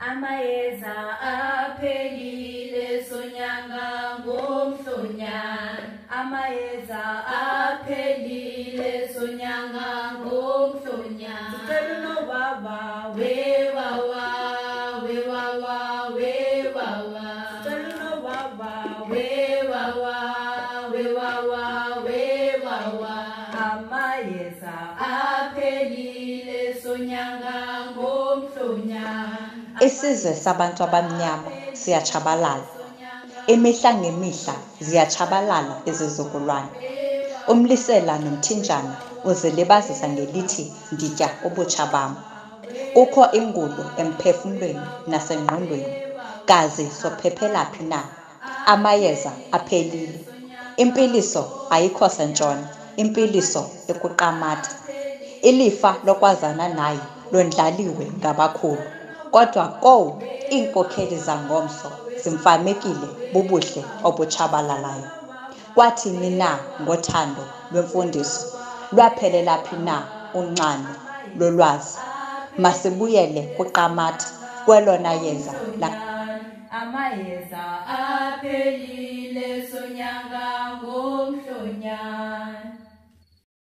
Amayeza aphelile sonyanga ngomhlonyana. Amayeza aphelile sonyanga ngomhlonyana. Sicela unobaba wewawa wewawa wewawa. Sicela unobaba wewawa wewawa wewawa. Amayeza aphelile sonyanga ngomhlonyana. Isizwe sabantu abamnyama siyachabalala. Imihla ngemihla ziyachabalala izizukulwane. Umlisela nomthinjana uzilibazisa ngelithi nditya ubutsha bam. Kukho ingulo emphefumlweni nasengqondweni. Kazi sophephelaphi na? Amayeza aphelile. Impiliso ayikho sentshona, impiliso ekuQamatha. Ilifa lokwazana naye londlaliwe ngabakhulu. Kodwa kowu, iinkokheli zangomso zimfamekile bubuhle obutshabalalayo. Kwathini na ngothando lwemfundiso? Lwaphelela phi na unxano lolwazi? Masibuyele kuQamatha, kwelona yeza Amayeza aphelile sonyanga ngomhlonyana.